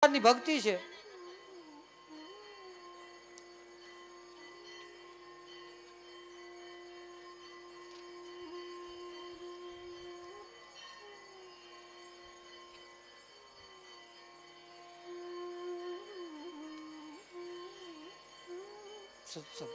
ની ભક્તિ છે. સત્સંગ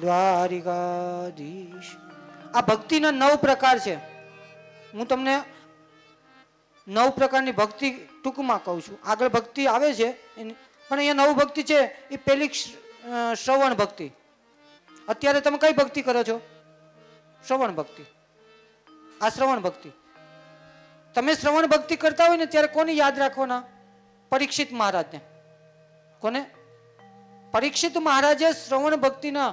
દ્વારિકાધીશ. આ ભક્તિના 9 પ્રકાર છે. હું તમને 9 પ્રકારની ભક્તિ ટૂંકમાં કહું છું. આગળ ભક્તિ આવે છે પણ અહીંયા 9 ભક્તિ છે. એ પેલી શ્રવણ ભક્તિ. અત્યારે તમે કઈ ભક્તિ કરો છો? શ્રવણ ભક્તિ. આ શ્રવણ ભક્તિ. તમે શ્રવણ ભક્તિ કરતા હોય ને ત્યારે કોને યાદ રાખવાના? પરીક્ષિત મહારાજને. કોને? પરીક્ષિત મહારાજે શ્રવણ ભક્તિના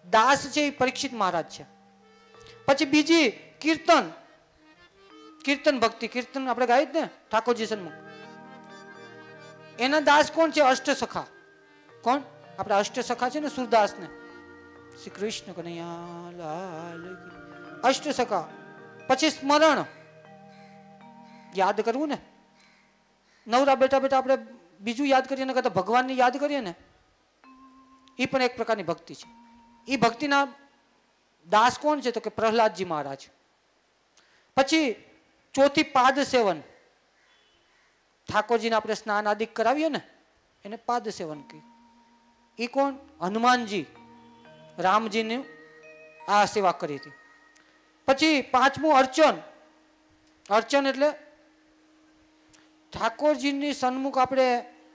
દાસ છે. એ પરીક્ષિત મહારાજ છે. પછી બીજી કીર્તન. કીર્તન ભક્તિ. કીર્તન આપણે ગાય જ ને ઠાકોરજી સન્મુખ. એના દાસ કોણ છે? અષ્ટસખા. કોણ? આપણા અષ્ટસખા છે ને સુરદાસ ને. શ્રી કૃષ્ણ કનૈયા લાલ. અષ્ટસખા. પછી સ્મરણ. યાદ કરવું ને. નવરા બેઠા બેઠા આપણે બીજું યાદ કરીએ ને કરતા ભગવાનને યાદ કરીએ ને, એ પણ એક પ્રકારની ભક્તિ છે. એ ભક્તિના દાસ કોણ છે? તો કે પ્રહલાદજી મહારાજ. પછી ચોથી પાદ સેવન. ઠાકોરજીને આપણે સ્નાન આદિ કરાવીએ ને એને પાદ સેવન કહે. એ કોણ? હનુમાનજી રામજીને આ સેવા કરી હતી. પછી પાંચમું અર્ચન. અર્ચન એટલે ઠાકોરજીની સન્મુખ આપણે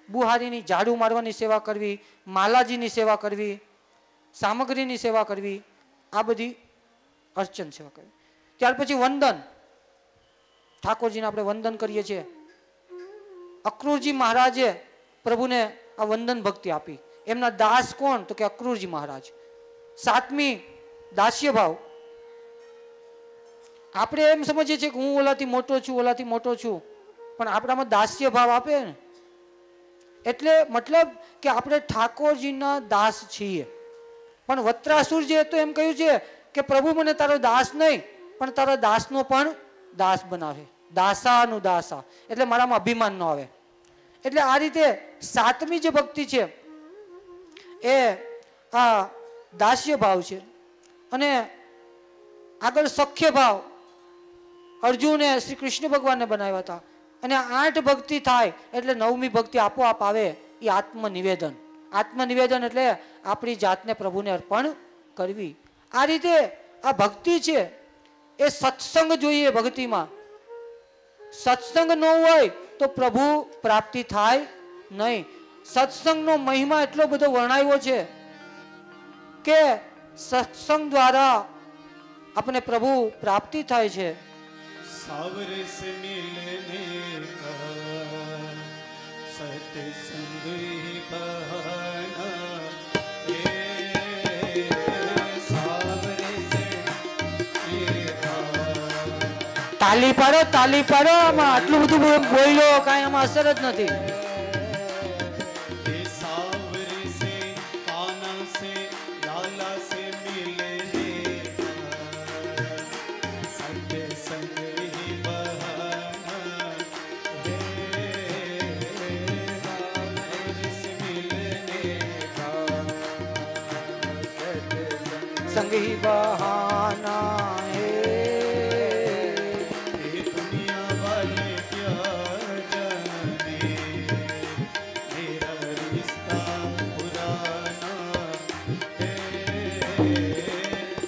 બુહારીની ઝાડુ મારવાની સેવા કરવી, માલાજીની સેવા કરવી, સામગ્રીની સેવા કરવી, આ બધી અર્ચન સેવા કરવી. ત્યાર પછી વંદન. ઠાકોરજીને આપણે વંદન કરીએ છીએ. અક્રૂરજી મહારાજે પ્રભુને આ વંદન ભક્તિ આપી. એમના દાસ કોણ? તો કે અક્રૂરજી મહારાજ. સાતમી દાસ્ય ભાવ. આપણે એમ સમજીએ છીએ કે હું ઓલાથી મોટો છું, ઓલાથી મોટો છું, પણ આપણામાં દાસ્ય ભાવ આપે ને એટલે મતલબ કે આપણે ઠાકોરજીના દાસ છીએ. પણ વત્રાસુરજીએ તો એમ કહ્યું છે કે પ્રભુ મને તારો દાસ નહીં પણ તારા દાસનો પણ દાસ બનાવે. દાસાનું દાસા એટલે મારામાં અભિમાન ન આવે. એટલે આ રીતે સાતમી જે ભક્તિ છે એ આ દાસ્ય ભાવ છે. અને આગળ સખ્ય ભાવ અર્જુને શ્રી કૃષ્ણ ભગવાનને બનાવ્યા હતા. અને 8 ભક્તિ થાય એટલે 9મી ભક્તિ આપોઆપ આવે. એ આત્મનિવેદન. આત્મનિવેદન એટલે આપણી જાતને પ્રભુને અર્પણ કરવી. આ રીતે આ ભક્તિ છે એ સત્સંગ જોઈએ. ભક્તિમાં સત્સંગ ન હોય તો પ્રભુ પ્રાપ્તિ થાય નહીં. સત્સંગનો મહિમા એટલો બધો વર્ણાયો છે કે સત્સંગ દ્વારા આપણે પ્રભુ પ્રાપ્તિ થાય છે. सावरे से मिलने का सत्संग ही बहाना, सावरे से તાલી પાડો, તાલી પાડો. આમાં આટલું બધું બોલ્યો કાંઈ આમાં અસર જ નથી. संग ही बहाना है. ये दुनिया वाले क्या जाने मेरा रिश्ता पुराना है.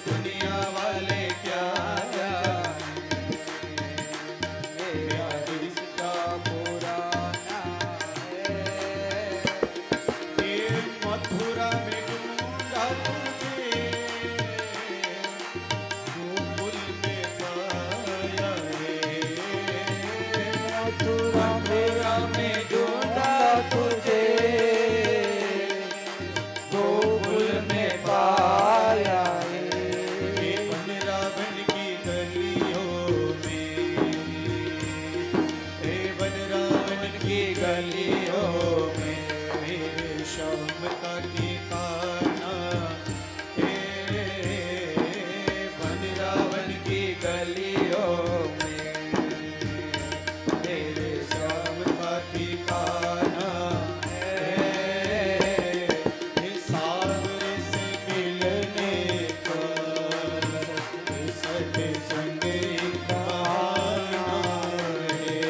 दुनिया वाले क्या जाने मेरा रिश्ता पुराना है. ये मथुरा में ढूंढा तुझे श्याम का ठिकाना है वृंदावन की गलियों में मेरे श्याम का ठिकाना है सावरे से मिलने का सत्संग बहाना है।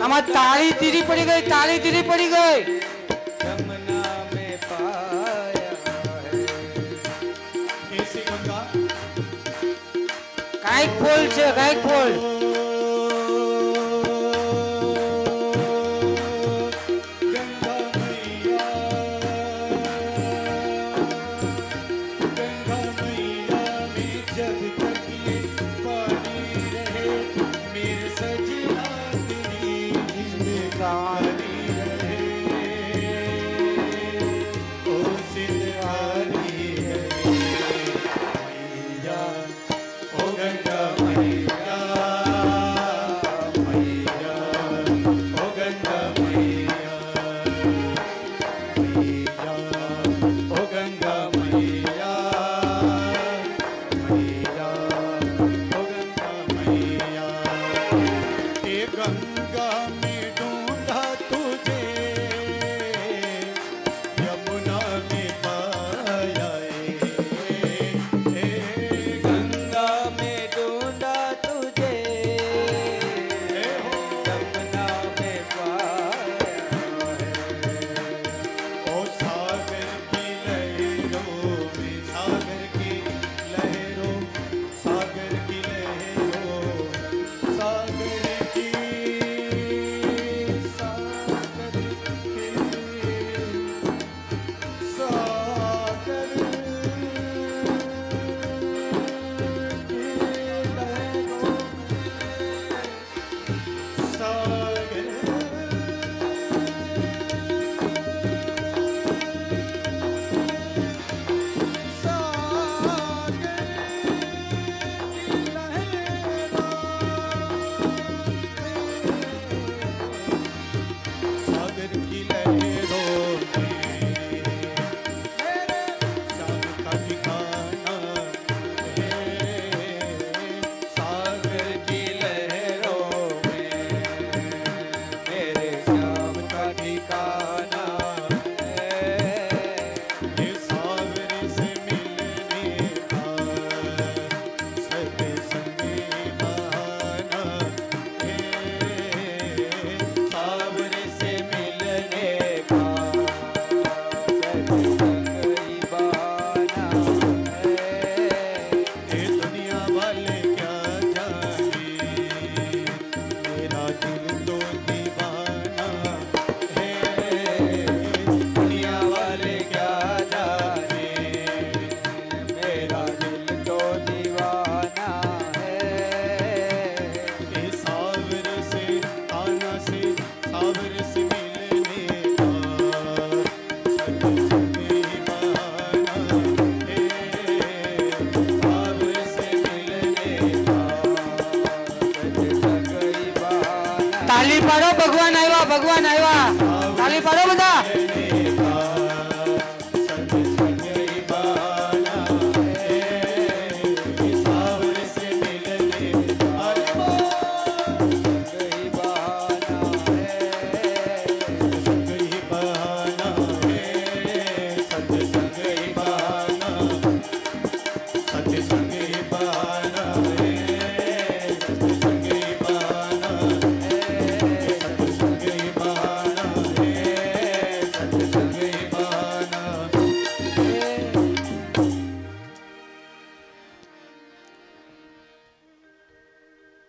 આમાં તાળી ધીરી પડી ગઈ, તાળી ધીરી પડી ગઈ. यमुना में पाया है कैसी गंगा કાઈક ફોલ છે, કાઈક ફોલ. તાલી પાડો, ભગવાન આવ્યા, ભગવાન આવ્યા. તાલી પાડો બધા.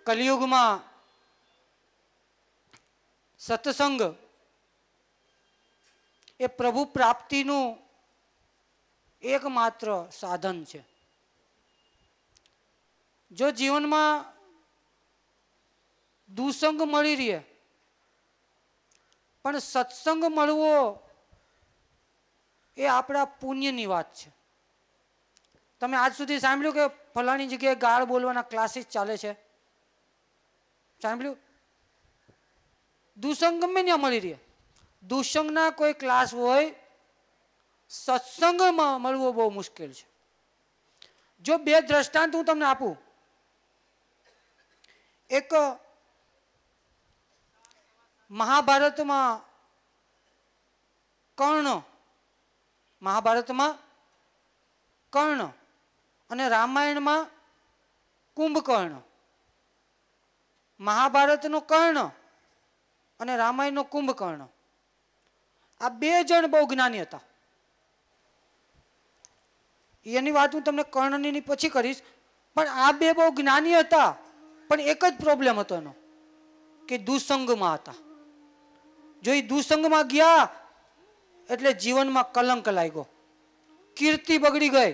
કલિયુગમાં સત્સંગ એ પ્રભુ પ્રાપ્તિનું એકમાત્ર સાધન છે. જો જીવનમાં દુસંગ મળી રહે પણ સત્સંગ મળવો એ આપણા પુણ્યની વાત છે. તમે આજ સુધી સાંભળ્યું કે ફલાણી જગ્યાએ ગાળ બોલવાના ક્લાસીસ ચાલે છે? સાંભળ્યું? દુસંગ ગમે ત્યાં મળી રહે. દુસંગના કોઈ ક્લાસ હોય, સત્સંગમાં મળવો બહુ મુશ્કેલ છે. જો બે દ્રષ્ટાંત હું તમને આપું. એક મહાભારતમાં કર્ણ અને રામાયણમાં કુંભકર્ણ. મહાભારતનો કર્ણ અને રામાયણનો કુંભકર્ણ, આ બે જણ બહુ જ્ઞાની હતા. એની વાત હું તમને કર્ણની પછી કરીશ. પણ આ બે બહુ જ્ઞાની હતા, પણ એક જ પ્રોબ્લેમ હતો એનો, કે દુસંગમાં હતા. જો એ દુસંગમાં ગયા એટલે જીવનમાં કલંક લાગ્યો, કીર્તિ બગડી ગઈ.